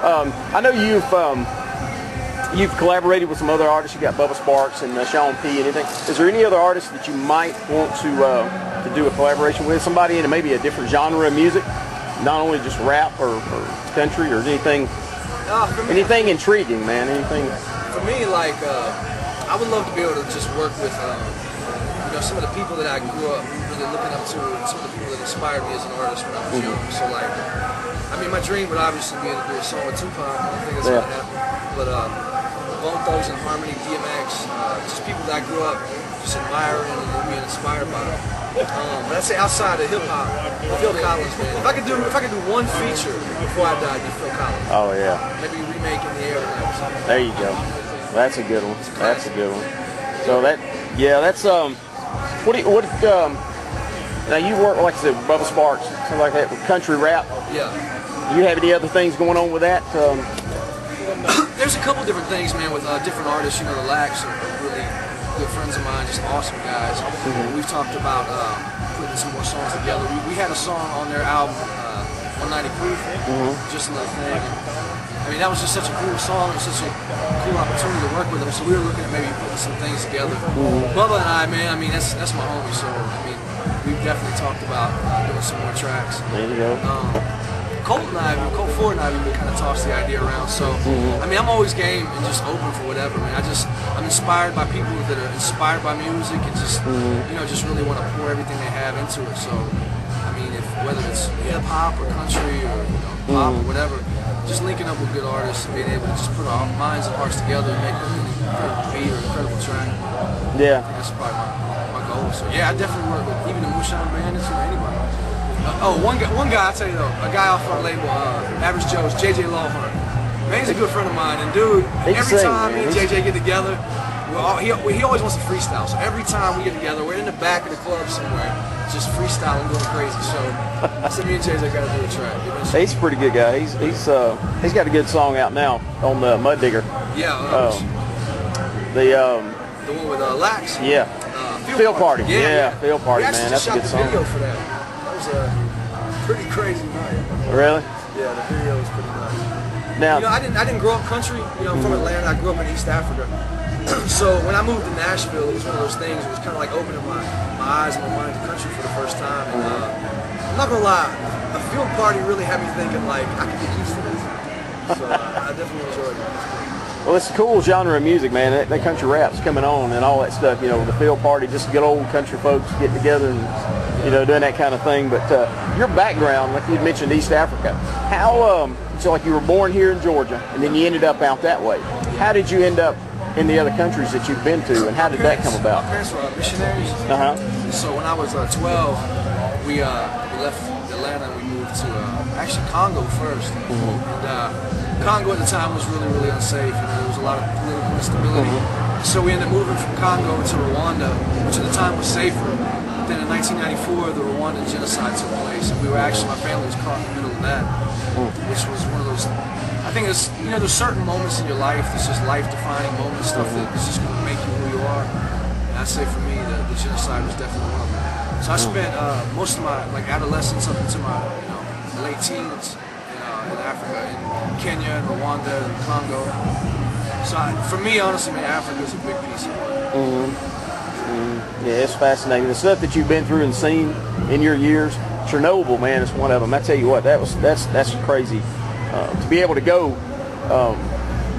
I know you've collaborated with some other artists. You got Bubba Sparks and Sean P. Anything? Is there any other artists that you might want to do a collaboration with? Somebody in maybe a different genre of music, not only just rap or country or anything. Anything intriguing, man. Anything. For me, like I would love to be able to just work with some of the people that I grew up really looking up to, and some of the people that inspired me as an artist when I was young. So like, I mean, my dream would obviously be to do a song with Tupac. I don't think it's gonna happen, but Bone Thugs and Harmony, DMX, just people that I grew up just admiring and being inspired by. But I'd say outside of hip hop, Phil Collins, man. If I could do one feature before I die, it'd be Phil Collins. Oh yeah. Maybe remake In the Air tonight or something. There you go. That's a good one. That's a good one. So that's now you work, like I said, with Bubba Sparks, something like that, with country rap. Yeah. Do you have any other things going on with that? There's a couple different things, man, with different artists. You know, the Lax are really good friends of mine, just awesome guys. We've talked about putting some more songs together. We had a song on their album, 190 Proof, Just Another Thing. I mean, that was just such a cool song. It was such a cool opportunity to work with them. So we were looking at maybe putting some things together. Bubba and I, man, I mean, that's my homie. So, I mean, we've definitely talked about doing some more tracks. There you go. Colt Ford and I, we kind of tossed the idea around. So, I mean, I'm always game and just open for whatever, man. I'm inspired by people that are inspired by music and just, just really want to pour everything they have into it. So, I mean, whether it's hip hop or country or pop or whatever, just linking up with good artists and being able to just put our minds and hearts together and make an incredible beat or an incredible track. Yeah. I think that's probably my goal. So, yeah, I definitely work with even the Moonshine Bandits or anybody. One guy, I'll tell you though, a guy off our label, Average Joe's, JJ Lawhorn. Man, he's a good friend of mine, and dude, every time me and JJ get together, he always wants to freestyle. So every time we get together, we're in the back of the club somewhere, just freestyling, going crazy. So I said, me and JJ got to do a track. He's a pretty good guy. He's got a good song out now on the Mud Digger. Yeah. The one with Lax. Yeah. Field Party. Yeah, Field Party, man. That's a good song. Video for that. That was a pretty crazy night. Really? Yeah, the video was pretty nice. Now, I didn't grow up country. I'm from Atlanta. I grew up in East Africa. So when I moved to Nashville, it was one of those things. It was kind of like opening my eyes and my mind to country for the first time. And I'm not gonna lie, a field party really had me thinking like I could get used to this. So I definitely enjoyed it. Well, it's a cool genre of music, man. That country rap's coming on and all that stuff. The field party, just good old country folks get together and doing that kind of thing. But your background, like you mentioned, East Africa. How so? Like you were born here in Georgia, and then you ended up out that way. How did you end up in the other countries that you've been to, and how did that come about? My parents were missionaries. So when I was 12, we left Atlanta and we moved to actually Congo first. And Congo at the time was really, really unsafe. There was a lot of political instability. So we ended up moving from Congo to Rwanda, which at the time was safer. But then in 1994, the Rwandan genocide took place, and my family was caught in the middle of that, which was one of those. I think there's certain moments in your life that's just life-defining moments, stuff that is just going to make you who you are. And I'd say for me, the genocide was definitely one of them. So I spent most of my adolescence up into my late teens in Africa, in Kenya, and Rwanda, and Congo. So for me, honestly, man, Africa is a big piece of it. Yeah, it's fascinating. The stuff that you've been through and seen in your years, Chernobyl, man, is one of them. I tell you what, that's crazy. To be able to go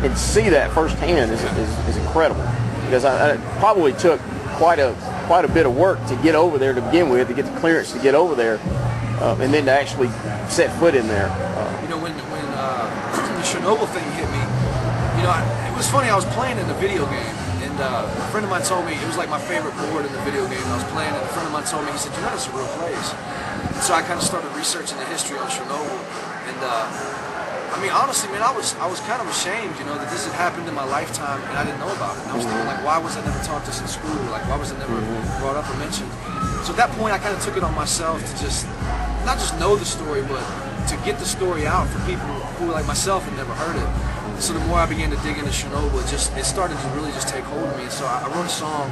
and see that firsthand is incredible, because it probably took quite a bit of work to get over there to begin with, to get the clearance to get over there, and then to actually set foot in there. When the Chernobyl thing hit me, it was funny. I was playing in the video game, and a friend of mine told me it was like my favorite board in the video game. I was playing, and a friend of mine told me, he said, "It's a real place." And so I kind of started researching the history on Chernobyl, and I mean, honestly, man, I was kind of ashamed, that this had happened in my lifetime and I didn't know about it. And I was thinking, like, why was I never taught this in school? Like, why was it never brought up or mentioned? So at that point, I kind of took it on myself to just, not just know the story, but to get the story out for people who, like myself, had never heard it. So the more I began to dig into Chernobyl, it started to really just take hold of me. So I wrote a song.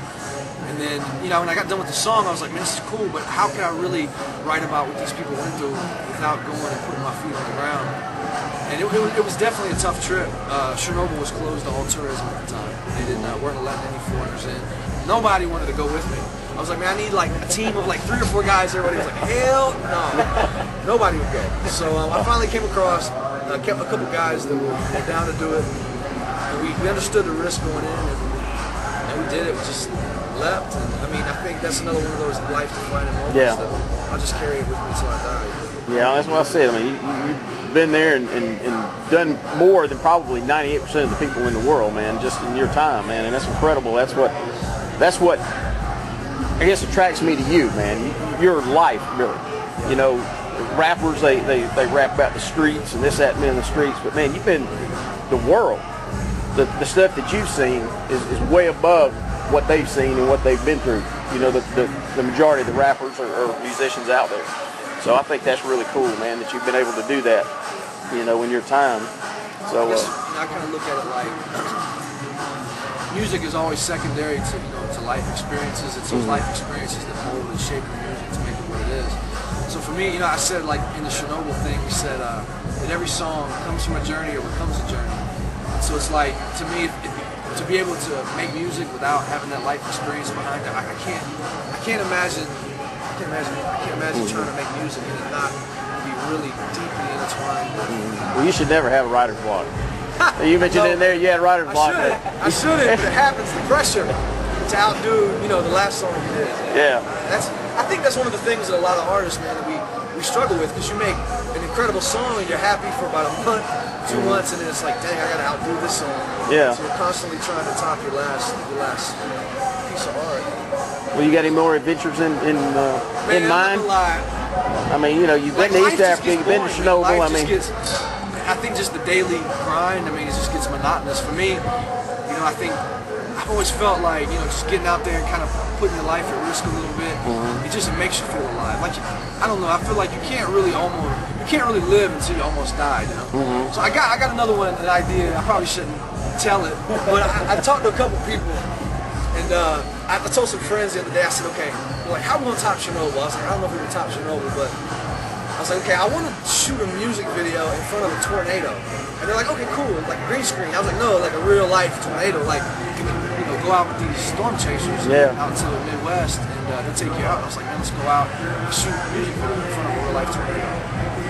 And then, when I got done with the song, I was like, man, this is cool, but how can I really write about what these people went through without going and putting my feet on the ground? it was definitely a tough trip. Chernobyl was closed to all tourism at the time. They weren't letting any foreigners in. Nobody wanted to go with me. I was like, man, I need like a team of like 3 or 4 guys. Everybody was like, hell no. Nobody would go. So I finally came across a couple guys that were down to do it. And we understood the risk going in, and we did it. We just left. And I mean, I think that's another one of those life-defining moments that I'll just carry it with me until I die. Yeah, that's what I said. I mean, you've been there and done more than probably 98% of the people in the world, man, just in your time, man, and that's incredible. That's what I guess attracts me to you, man. Your life, really. You know, rappers, they rap about the streets and this, that, and in the streets, but man, you've been the world. The stuff that you've seen is way above what they've seen and what they've been through. You know, the majority of the rappers or musicians out there. So I think that's really cool, man, that you've been able to do that, you know, in your time. So I kind of look at it like music is always secondary to life experiences. It's those life experiences that mold and shape your music to make it what it is. So for me, I said like in the Chernobyl thing, we said that every song comes from a journey or becomes a journey. And so it's like, to me, to be able to make music without having that life experience behind it, I can't imagine trying to make music and it not be really deeply intertwined with well, you should never have a writer's block. You mentioned in there you had a writer's block. I shouldn't, but it happens, the pressure to outdo, the last song you did. Yeah. I think that's one of the things that a lot of artists, man, that we struggle with, because you make an incredible song and you're happy for about a month, 2 months, and then it's like, dang, I gotta outdo this song. Yeah. So you're constantly trying to top your last piece of art. Well, you got any more adventures in mind? I mean, you've been to East Africa, you've been to Chernobyl. I think just the daily grind. I mean, it just gets monotonous for me. I think I've always felt like just getting out there and kind of putting your life at risk a little bit. It makes you feel alive. Like I don't know. I feel like you can't really live until you almost die. So I got another one, an idea. I probably shouldn't tell it, but I talked to a couple people. And I told some friends the other day, I said, okay, they're like, how are we going to top Chernobyl? I was like, I don't know if we're going to top Chernobyl, but I was like, okay, I want to shoot a music video in front of a tornado. And they're like, okay, cool, like green screen. I was like, no, like a real life tornado. Like, you can go out with these storm chasers out to the Midwest and they'll take you out. I was like, man, let's go out and shoot a music video in front of a real life tornado.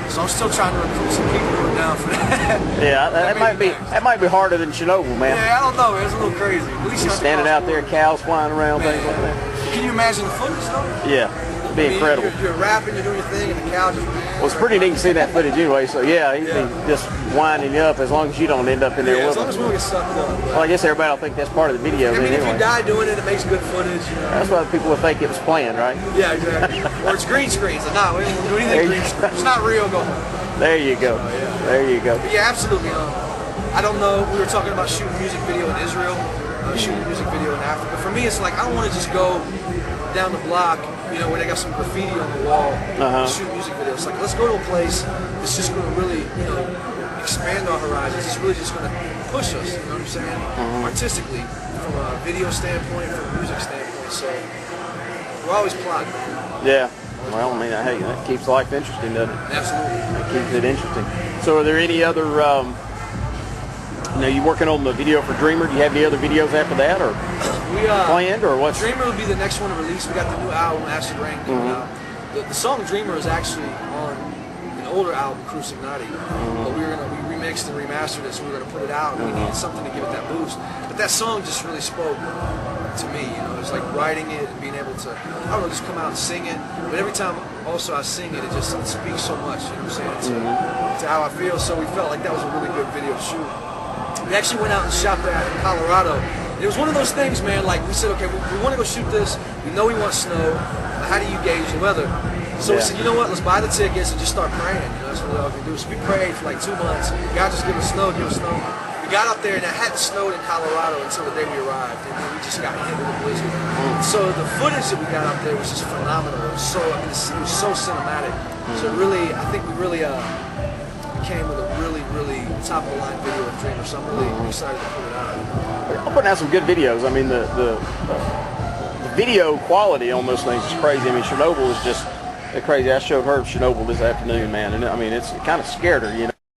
So I'm still trying to recruit some people who are down for that. Yeah, that might be harder than Chernobyl, man. Yeah, I don't know. It's a little crazy. At least you're standing out there, cows flying around, things like that. Can you imagine the footage though? Yeah, it'd be incredible. You're rapping, you're doing your thing, and the cow just. Well, it's pretty neat to see that footage anyway. So yeah, he'd be just winding you up as long as you don't end up in there with him. As long as we don't get sucked up. Well, I guess everybody will think that's part of the video. I mean, if anyway. you die doing it, it makes good footage. That's why people would think it was planned, right? Yeah, exactly. Or it's green screens. No, we don't do anything green screen. It's not real. Go home. There you go. There you go. But yeah, absolutely. I don't know. We were talking about shooting a music video in Israel, shooting a music video in Africa. For me, it's like I don't want to just go down the block, where they got some graffiti on the wall, and shoot music videos. It's like, let's go to a place that's just going to really, expand our horizons. It's really just going to push us. You know what I'm saying? Artistically, from a video standpoint, from a music standpoint. So we're always plotting. Yeah. Well, I mean, hey, that keeps life interesting, doesn't it? Absolutely. That keeps it interesting. So are there any other, you working on the video for Dreamer? Do you have any other videos after that, or planned, or what? Remember will be the next one to release. We got the new album, Acid Rain, coming out. The song Dreamer is actually on an older album, Crucifix. But we remixed and remastered it, so we were gonna put it out, and we needed something to give it that boost. But that song just really spoke to me, it's like writing it and being able to, I don't know, just come out and sing it. But every time also I sing it, it just speaks so much, you know what I'm saying, to how I feel. So we felt like that was a really good video to shoot. We actually went out and shot that in Colorado. It was one of those things, man, like we said, okay, we want to go shoot this. We know we want snow. How do you gauge the weather? So we said, you know what, let's buy the tickets and just start praying. That's what all we can do. So we prayed for like 2 months. God just give us snow, give us snow. We got up there and it hadn't snowed in Colorado until the day we arrived. And then we just got hit with a blizzard. So the footage that we got out there was just phenomenal. It was so, it was so cinematic. So really, I think we really came with a really top of the line video of Dreamer. So I'm really excited to put it out. I'm putting out some good videos. I mean, the video quality on those things is crazy. I mean, Chernobyl is just crazy. I showed her Chernobyl this afternoon, man, and I mean, it kind of scared her,